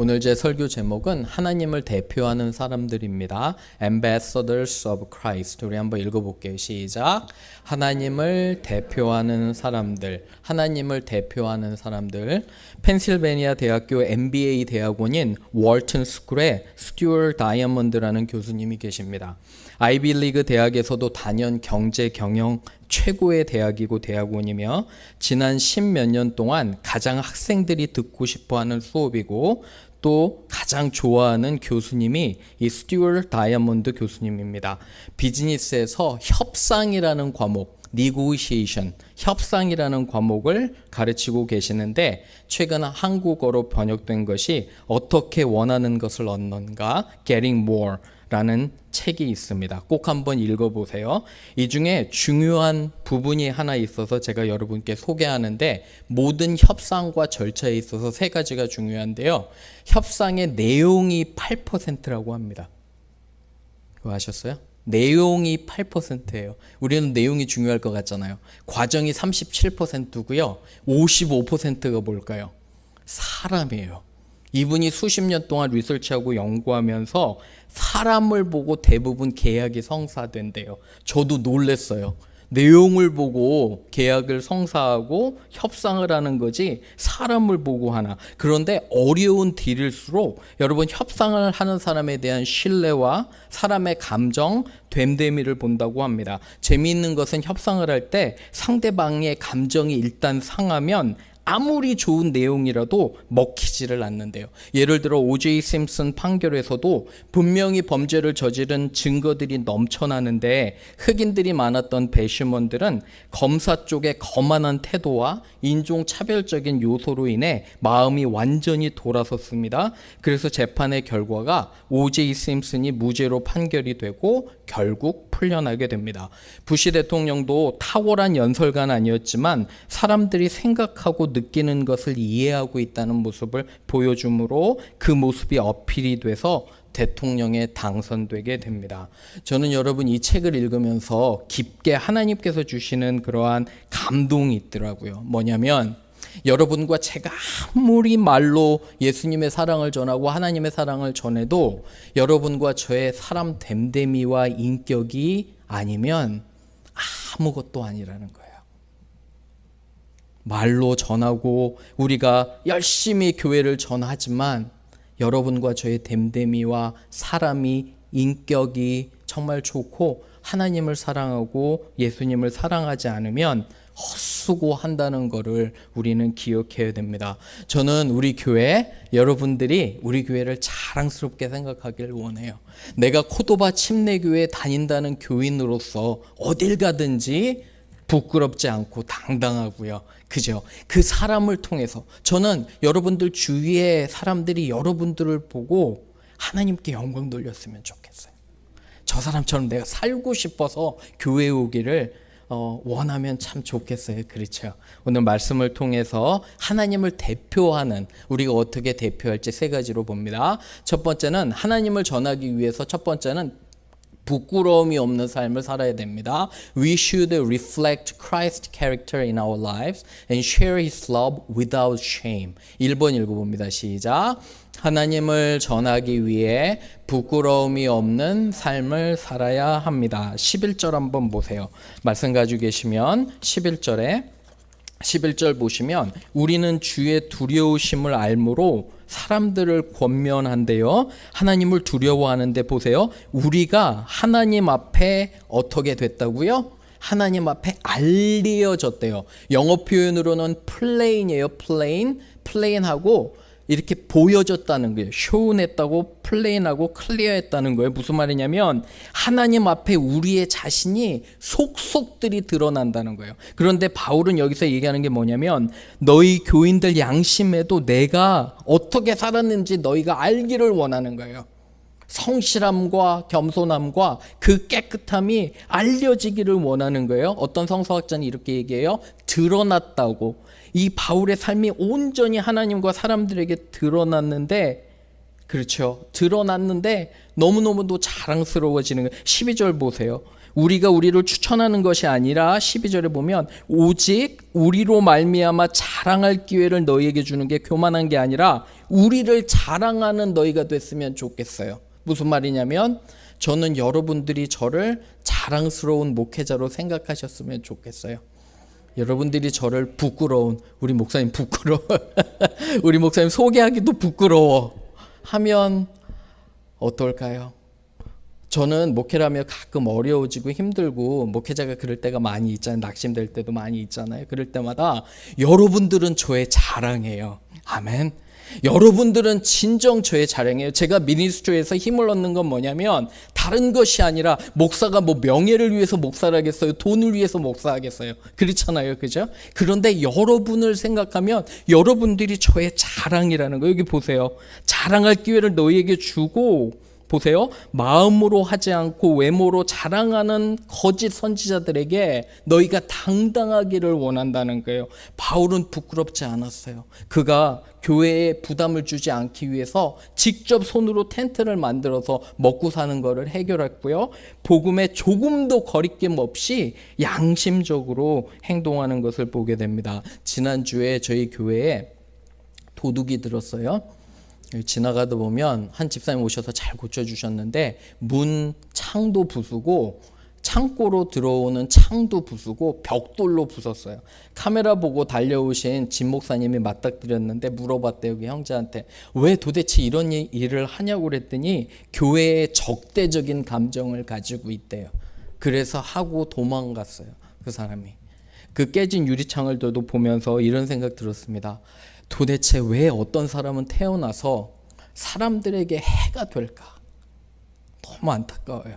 오늘 제 설교 제목은 하나님을 대표하는 사람들입니다. Ambassadors of Christ. 우리 한번 읽어볼게요. 시작. 하나님을 대표하는 사람들. 하나님을 대표하는 사람들. 펜실베니아 대학교 MBA 대학원인 월튼 스쿨에 스튜어트 다이아몬드라는 교수님이 계십니다. 아이비리그 대학에서도 단연 경제 경영 최고의 대학이고 대학원이며 지난 10몇 년 동안 가장 학생들이 듣고 싶어하는 수업이고 또 가장 좋아하는 교수님이 이 스튜어트 다이아몬드 교수님입니다. 비즈니스에서 협상이라는 과목, negotiation, 협상이라는 과목을 가르치고 계시는데 최근 한국어로 번역된 것이 어떻게 원하는 것을 얻는가, Getting More 라는 책이 있습니다. 꼭 한번 읽어보세요. 이 중에 중요한 부분이 하나 있어서 제가 여러분께 소개하는데 모든 협상과 절차에 있어서 세 가지가 중요한데요. 협상의 내용이 8%라고 합니다. 그거 아셨어요? 내용이 8%예요. 우리는 내용이 중요할 것 같잖아요. 과정이 37%고요. 55%가 뭘까요? 사람이에요. 이분이 수십 년 동안 리서치하고 연구하면서 사람을 보고 대부분 계약이 성사된대요. 저도 놀랐어요. 내용을 보고 계약을 성사하고 협상을 하는 거지 사람을 보고 하나. 그런데 어려운 딜일수록 여러분 협상을 하는 사람에 대한 신뢰와 사람의 감정, 됨됨이를 본다고 합니다. 재미있는 것은 협상을 할 때 상대방의 감정이 일단 상하면 아무리 좋은 내용이라도 먹히지를 않는데요. 예를 들어 O.J. 심슨 판결에서도 분명히 범죄를 저지른 증거들이 넘쳐나는데 흑인들이 많았던 배심원들은 검사 쪽의 거만한 태도와 인종차별적인 요소로 인해 마음이 완전히 돌아섰습니다. 그래서 재판의 결과가 O.J. 심슨이 무죄로 판결이 되고 결국 풀려나게 됩니다. 부시 대통령도 탁월한 연설가는 아니었지만 사람들이 생각하고 느끼는 것을 이해하고 있다는 모습을 보여주므로 그 모습이 어필이 돼서 대통령에 당선되게 됩니다. 저는 여러분 이 책을 읽으면서 깊게 하나님께서 주시는 그러한 감동이 있더라고요. 뭐냐면 여러분과 제가 아무리 말로 예수님의 사랑을 전하고 하나님의 사랑을 전해도 여러분과 저의 사람 됨됨이와 인격이 아니면 아무것도 아니라는 거예요. 말로 전하고 우리가 열심히 교회를 전하지만 여러분과 저의 됨됨이와 사람이 인격이 정말 좋고 하나님을 사랑하고 예수님을 사랑하지 않으면 헛수고한다는 것을 우리는 기억해야 됩니다. 저는 우리 교회 여러분들이 우리 교회를 자랑스럽게 생각하기를 원해요. 내가 코도바 침례교회에 다닌다는 교인으로서 어딜 가든지 부끄럽지 않고 당당하고요. 그죠? 그 사람을 통해서 저는 여러분들 주위의 사람들이 여러분들을 보고 하나님께 영광 돌렸으면 좋겠어요. 저 사람처럼 내가 살고 싶어서 교회에 오기를 원하면 참 좋겠어요. 그렇죠? 오늘 말씀을 통해서 하나님을 대표하는 우리가 어떻게 대표할지 세 가지로 봅니다. 첫 번째는 하나님을 전하기 위해서 첫 번째는 부끄러움이 없는 삶을 살아야 됩니다. We should reflect Christ's character in our lives and share His love without shame. 1번 읽어봅니다. 시작. 하나님을 전하기 위해 부끄러움이 없는 삶을 살아야 합니다. 11절 한번 보세요. 말씀 가지고 계시면 11절 보시면 우리는 주의 두려우심을 알므로 사람들을 권면한대요. 하나님을 두려워하는데 보세요. 우리가 하나님 앞에 어떻게 됐다고요? 하나님 앞에 알려졌대요. 영어 표현으로는 plain이에요. plain하고 이렇게 보여졌다는 거예요. 쇼운했다고 플레인하고 클리어했다는 거예요. 무슨 말이냐면 하나님 앞에 우리의 자신이 속속들이 드러난다는 거예요. 그런데 바울은 여기서 얘기하는 게 뭐냐면 너희 교인들 양심에도 내가 어떻게 살았는지 너희가 알기를 원하는 거예요. 성실함과 겸손함과 그 깨끗함이 알려지기를 원하는 거예요. 어떤 성서학자는 이렇게 얘기해요. 드러났다고. 이 바울의 삶이 온전히 하나님과 사람들에게 드러났는데 그렇죠. 드러났는데 너무너무도 자랑스러워지는 거예요. 12절 보세요. 우리가 우리를 추천하는 것이 아니라 12절에 보면 오직 우리로 말미암아 자랑할 기회를 너희에게 주는 게 교만한 게 아니라 우리를 자랑하는 너희가 됐으면 좋겠어요. 무슨 말이냐면 저는 여러분들이 저를 자랑스러운 목회자로 생각하셨으면 좋겠어요. 여러분들이 저를 부끄러운, 우리 목사님 부끄러워 우리 목사님 소개하기도 부끄러워 하면 어떨까요? 저는 목회를 하며 가끔 어려워지고 힘들고 목회자가 그럴 때가 많이 있잖아요. 낙심될 때도 많이 있잖아요. 그럴 때마다 여러분들은 저의 자랑이에요. 아멘. 여러분들은 진정 저의 자랑이에요. 제가 미니스트리에서 힘을 얻는 건 뭐냐면 다른 것이 아니라 목사가 뭐 명예를 위해서 목사를 하겠어요? 돈을 위해서 목사하겠어요? 그렇잖아요. 그죠? 그런데 여러분을 생각하면 여러분들이 저의 자랑이라는 거예요. 여기 보세요. 자랑할 기회를 너희에게 주고 보세요. 마음으로 하지 않고 외모로 자랑하는 거짓 선지자들에게 너희가 당당하기를 원한다는 거예요. 바울은 부끄럽지 않았어요. 그가 교회에 부담을 주지 않기 위해서 직접 손으로 텐트를 만들어서 먹고 사는 것을 해결했고요. 복음에 조금도 거리낌 없이 양심적으로 행동하는 것을 보게 됩니다. 지난주에 저희 교회에 도둑이 들었어요. 지나가다 보면 한 집사님 오셔서 잘 고쳐주셨는데 문 창도 부수고 창고로 들어오는 창도 부수고 벽돌로 부쉈어요. 카메라 보고 달려오신 진 목사님이 맞닥뜨렸는데 물어봤대요. 그 형제한테 왜 도대체 이런 일을 하냐고 그랬더니 교회에 적대적인 감정을 가지고 있대요. 그래서 하고 도망갔어요. 그 사람이. 그 깨진 유리창을 저도 보면서 이런 생각 들었습니다. 도대체 왜 어떤 사람은 태어나서 사람들에게 해가 될까? 너무 안타까워요.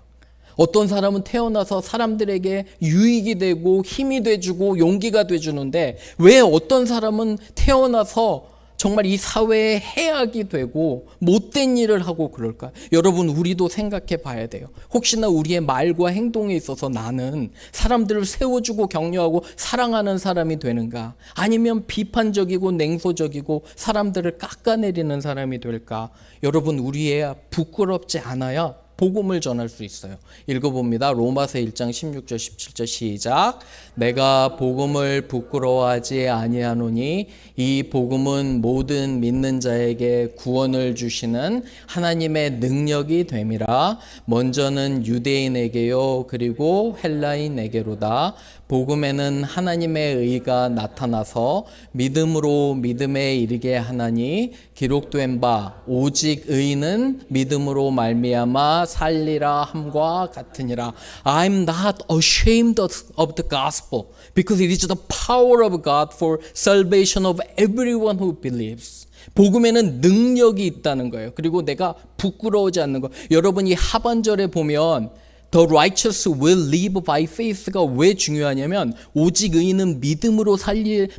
어떤 사람은 태어나서 사람들에게 유익이 되고 힘이 돼주고 용기가 돼주는데 왜 어떤 사람은 태어나서 정말 이 사회에 해악이 되고 못된 일을 하고 그럴까? 여러분 우리도 생각해 봐야 돼요. 혹시나 우리의 말과 행동에 있어서 나는 사람들을 세워주고 격려하고 사랑하는 사람이 되는가? 아니면 비판적이고 냉소적이고 사람들을 깎아내리는 사람이 될까? 여러분 우리의 부끄럽지 않아야 복음을 전할 수 있어요. 읽어봅니다. 로마서 1장 16절 17절 시작. 내가 복음을 부끄러워하지 아니하노니 이 복음은 모든 믿는 자에게 구원을 주시는 하나님의 능력이 됨이라. 먼저는 유대인에게요 그리고 헬라인에게로다. 복음에는 하나님의 의가 나타나서 믿음으로 믿음에 이르게 하나니 기록된 바 오직 의는 믿음으로 말미암아 살리라 함과 같으니라. I'm not ashamed of the gospel because it is the power of God for salvation of everyone who believes. 복음에는 능력이 있다는 거예요. 그리고 내가 부끄러워하지 않는 거. 여러분 이 하반절에 보면 The righteous will live by faith가 왜 중요하냐면 오직 의인은 믿음으로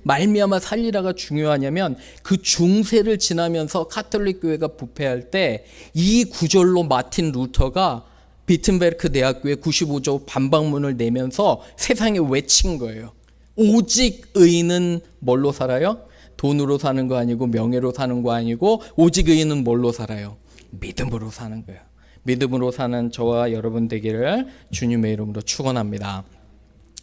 말미암아 살리라가 중요하냐면 그 중세를 지나면서 카톨릭 교회가 부패할 때 이 구절로 마틴 루터가 비튼베르크 대학교에 95조 반박문을 내면서 세상에 외친 거예요. 오직 의인은 뭘로 살아요? 돈으로 사는 거 아니고 명예로 사는 거 아니고 오직 의인은 뭘로 살아요? 믿음으로 사는 거예요. 믿음으로 사는 저와 여러분 되기를 주님의 이름으로 축원합니다.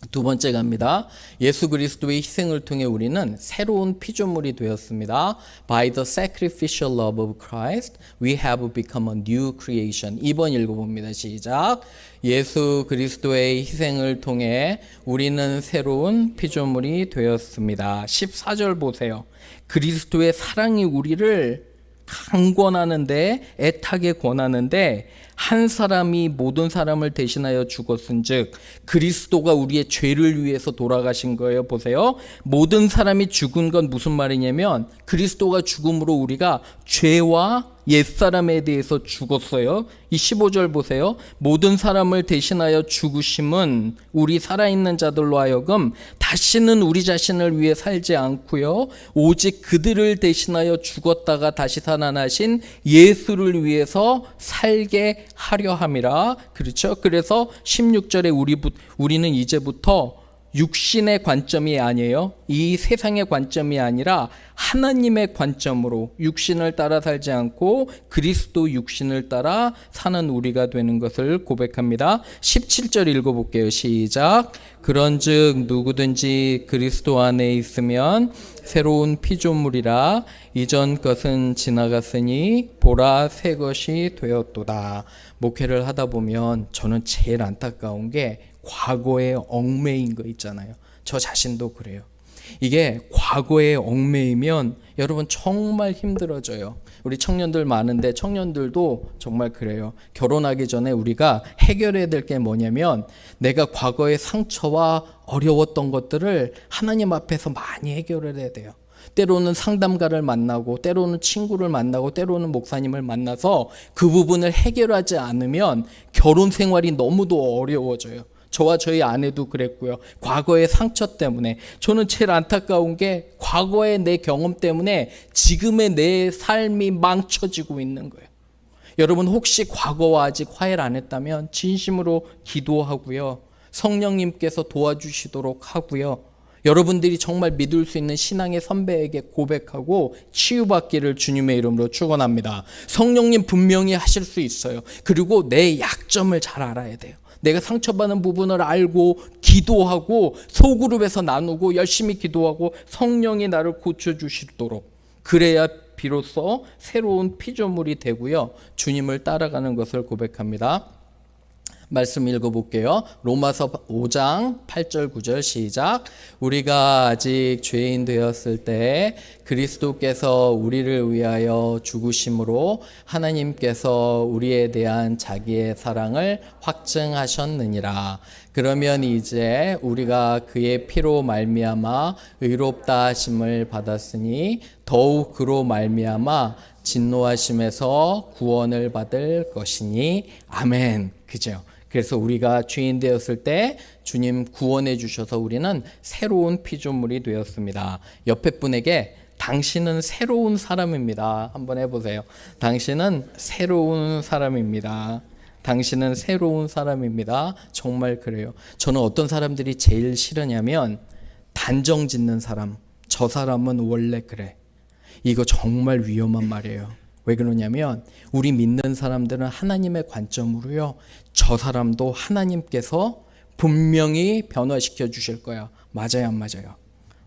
두 번째 갑니다. 예수 그리스도의 희생을 통해 우리는 새로운 피조물이 되었습니다. By the sacrificial love of Christ, we have become a new creation. 2번 읽어봅니다. 시작. 예수 그리스도의 희생을 통해 우리는 새로운 피조물이 되었습니다. 14절 보세요. 그리스도의 사랑이 우리를 강권하는데 애타게 권하는데 한 사람이 모든 사람을 대신하여 죽었은즉 그리스도가 우리의 죄를 위해서 돌아가신 거예요. 보세요. 모든 사람이 죽은 건 무슨 말이냐면 그리스도가 죽음으로 우리가 죄와 옛사람에 대해서 죽었어요. 이 15절 보세요. 모든 사람을 대신하여 죽으심은 우리 살아있는 자들로 하여금 다시는 우리 자신을 위해 살지 않고요. 오직 그들을 대신하여 죽었다가 다시 살아나신 예수를 위해서 살게 하려 함이라. 그렇죠? 그래서 16절에 우리는 이제부터 육신의 관점이 아니에요. 이 세상의 관점이 아니라 하나님의 관점으로 육신을 따라 살지 않고 그리스도 육신을 따라 사는 우리가 되는 것을 고백합니다. 17절 읽어볼게요. 시작. 그런즉 누구든지 그리스도 안에 있으면 새로운 피조물이라 이전 것은 지나갔으니 보라 새 것이 되었도다. 목회를 하다 보면 저는 제일 안타까운 게 과거에 얽매인 거 있잖아요. 저 자신도 그래요. 이게 과거에 얽매이면 여러분 정말 힘들어져요. 우리 청년들 많은데 청년들도 정말 그래요. 결혼하기 전에 우리가 해결해야 될 게 뭐냐면 내가 과거의 상처와 어려웠던 것들을 하나님 앞에서 많이 해결을 해야 돼요. 때로는 상담가를 만나고 때로는 친구를 만나고 때로는 목사님을 만나서 그 부분을 해결하지 않으면 결혼 생활이 너무도 어려워져요. 저와 저희 아내도 그랬고요. 과거의 상처 때문에 저는 제일 안타까운 게 과거의 내 경험 때문에 지금의 내 삶이 망쳐지고 있는 거예요. 여러분 혹시 과거와 아직 화해를 안 했다면 진심으로 기도하고요. 성령님께서 도와주시도록 하고요. 여러분들이 정말 믿을 수 있는 신앙의 선배에게 고백하고 치유받기를 주님의 이름으로 축원합니다. 성령님 분명히 하실 수 있어요. 그리고 내 약점을 잘 알아야 돼요. 내가 상처받는 부분을 알고 기도하고 소그룹에서 나누고 열심히 기도하고 성령이 나를 고쳐주시도록 그래야 비로소 새로운 피조물이 되고요. 주님을 따라가는 것을 고백합니다. 말씀 읽어볼게요. 로마서 5장 8절 9절 시작. 우리가 아직 죄인 되었을 때 그리스도께서 우리를 위하여 죽으심으로 하나님께서 우리에 대한 자기의 사랑을 확증하셨느니라. 그러면 이제 우리가 그의 피로 말미암아 의롭다 하심을 받았으니 더욱 그로 말미암아 진노하심에서 구원을 받을 것이니 아멘. 그죠? 그래서 우리가 죄인 되었을 때 주님 구원해 주셔서 우리는 새로운 피조물이 되었습니다. 옆에 분에게 당신은 새로운 사람입니다. 한번 해보세요. 당신은 새로운 사람입니다. 당신은 새로운 사람입니다. 정말 그래요. 저는 어떤 사람들이 제일 싫으냐면 단정 짓는 사람. 저 사람은 원래 그래. 이거 정말 위험한 말이에요. 왜 그러냐면 우리 믿는 사람들은 하나님의 관점으로요. 저 사람도 하나님께서 분명히 변화시켜 주실 거야. 맞아요, 안 맞아요?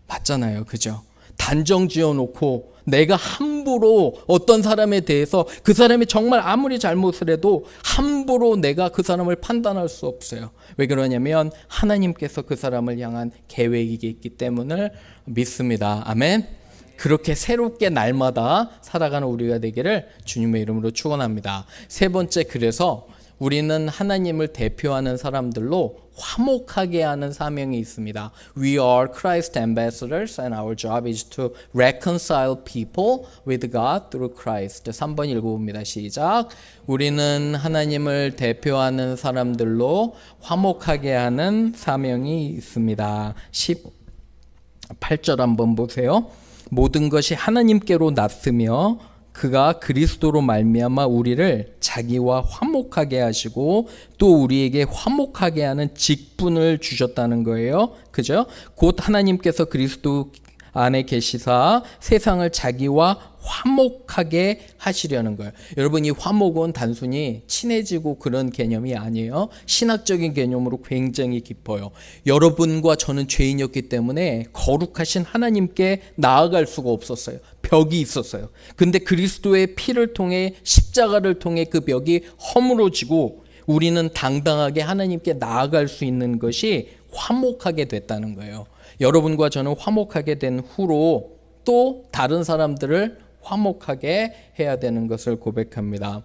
맞잖아요. 그죠? 단정 지어놓고 내가 함부로 어떤 사람에 대해서 그 사람이 정말 아무리 잘못을 해도 함부로 내가 그 사람을 판단할 수 없어요. 왜 그러냐면 하나님께서 그 사람을 향한 계획이 있기 때문을 믿습니다. 아멘. 그렇게 새롭게 날마다 살아가는 우리가 되기를 주님의 이름으로 축원합니다. 세 번째, 그래서 우리는 하나님을 대표하는 사람들로 화목하게 하는 사명이 있습니다. We are Christ ambassadors and our job is to reconcile people with God through Christ. 3번 읽어봅니다. 시작. 우리는 하나님을 대표하는 사람들로 화목하게 하는 사명이 있습니다. 18절 한번 보세요. 모든 것이 하나님께로 났으며 그가 그리스도로 말미암아 우리를 자기와 화목하게 하시고 또 우리에게 화목하게 하는 직분을 주셨다는 거예요. 그죠? 곧 하나님께서 그리스도 안에 계시사 세상을 자기와 화목하게 하시려는 거예요. 여러분, 이 화목은 단순히 친해지고 그런 개념이 아니에요. 신학적인 개념으로 굉장히 깊어요. 여러분과 저는 죄인이었기 때문에 거룩하신 하나님께 나아갈 수가 없었어요. 벽이 있었어요. 근데 그리스도의 피를 통해 십자가를 통해 그 벽이 허물어지고 우리는 당당하게 하나님께 나아갈 수 있는 것이 화목하게 됐다는 거예요. 여러분과 저는 화목하게 된 후로 또 다른 사람들을 화목하게 해야 되는 것을 고백합니다.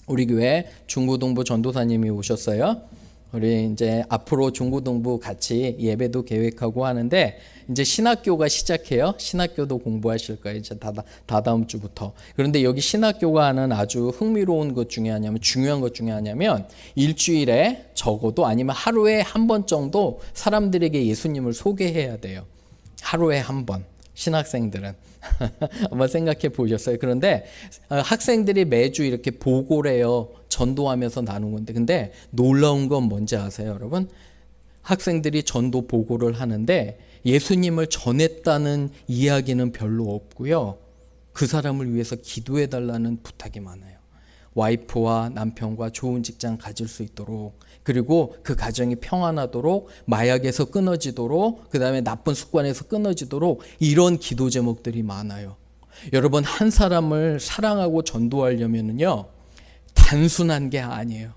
우리 교회 중고등부 전도사님이 오셨어요. 우리 이제 앞으로 중고등부 같이 예배도 계획하고 하는데 이제 신학교가 시작해요. 신학교도 공부하실 거예요. 이제 다다음 주부터. 그런데 여기 신학교가 하는 아주 흥미로운 것 중에 하냐면 중요한 것 중에 하냐면 일주일에 적어도 아니면 하루에 한 번 정도 사람들에게 예수님을 소개해야 돼요. 하루에 한 번. 신학생들은 한번 생각해 보셨어요? 그런데 학생들이 매주 이렇게 보고를 해요. 전도하면서 나눈 건데 근데 놀라운 건 뭔지 아세요, 여러분? 학생들이 전도 보고를 하는데 예수님을 전했다는 이야기는 별로 없고요. 그 사람을 위해서 기도해 달라는 부탁이 많아요. 와이프와 남편과 좋은 직장 가질 수 있도록, 그리고 그 가정이 평안하도록, 마약에서 끊어지도록, 그 다음에 나쁜 습관에서 끊어지도록, 이런 기도 제목들이 많아요. 여러분, 한 사람을 사랑하고 전도하려면요, 단순한 게 아니에요.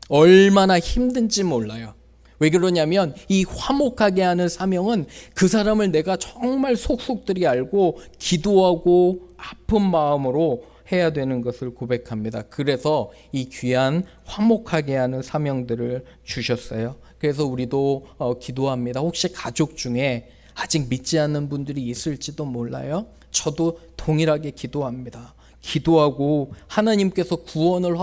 얼마나 힘든지 몰라요. 왜 그러냐면 이 화목하게 하는 사명은 그 사람을 내가 정말 속속들이 알고 기도하고 아픈 마음으로 해야 되는 것을 고백합니다. 그래서 이 귀한 화목하게 하는 사명들을 주셨어요. 그래서 우리도 기도합니다. 혹시 가족 중에 아직 믿지 않는 분들이 있을지도 몰라요. 저도 동일하게 기도합니다. 기도하고 하나님께서 구원을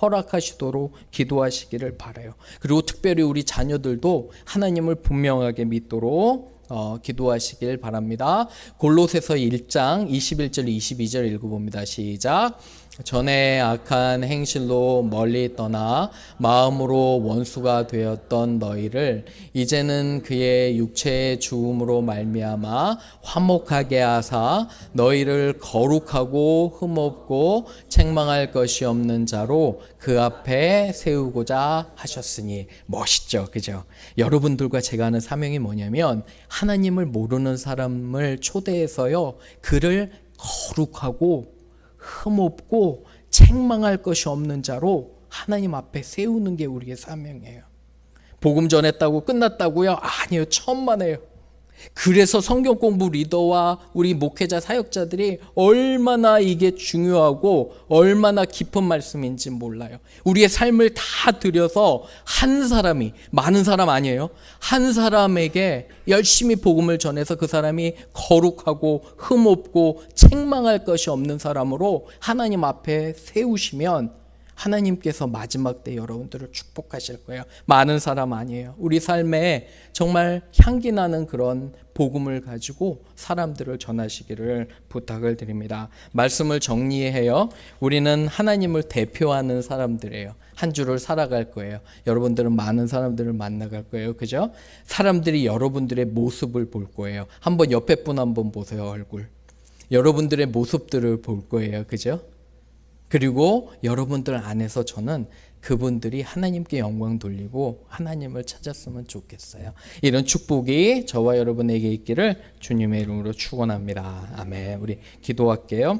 허락하시도록 기도하시기를 바라요. 그리고 특별히 우리 자녀들도 하나님을 분명하게 믿도록 기도하시길 바랍니다. 골로새서 1장 21절 22절 읽어봅니다. 시작. 전에 악한 행실로 멀리 떠나 마음으로 원수가 되었던 너희를 이제는 그의 육체의 죽음으로 말미암아 화목하게 하사 너희를 거룩하고 흠없고 책망할 것이 없는 자로 그 앞에 세우고자 하셨으니. 멋있죠, 그죠? 여러분들과 제가 하는 사명이 뭐냐면 하나님을 모르는 사람을 초대해서요, 그를 거룩하고 흠없고 책망할 것이 없는 자로 하나님 앞에 세우는 게 우리의 사명이에요. 복음 전했다고 끝났다고요? 아니요, 천만에요. 그래서 성경 공부 리더와 우리 목회자 사역자들이 얼마나 이게 중요하고 얼마나 깊은 말씀인지 몰라요. 우리의 삶을 다 들여서 한 사람이, 많은 사람 아니에요, 한 사람에게 열심히 복음을 전해서 그 사람이 거룩하고 흠없고 책망할 것이 없는 사람으로 하나님 앞에 세우시면 하나님께서 마지막 때 여러분들을 축복하실 거예요. 많은 사람 아니에요. 우리 삶에 정말 향기 나는 그런 복음을 가지고 사람들을 전하시기를 부탁을 드립니다. 말씀을 정리해요. 우리는 하나님을 대표하는 사람들이에요. 한 주를 살아갈 거예요. 여러분들은 많은 사람들을 만나갈 거예요. 그죠? 사람들이 여러분들의 모습을 볼 거예요. 한번 옆에 분 한번 보세요. 얼굴. 여러분들의 모습들을 볼 거예요. 그죠? 그리고 여러분들 안에서 저는 그분들이 하나님께 영광 돌리고 하나님을 찾았으면 좋겠어요. 이런 축복이 저와 여러분에게 있기를 주님의 이름으로 축원합니다. 아멘. 우리 기도할게요.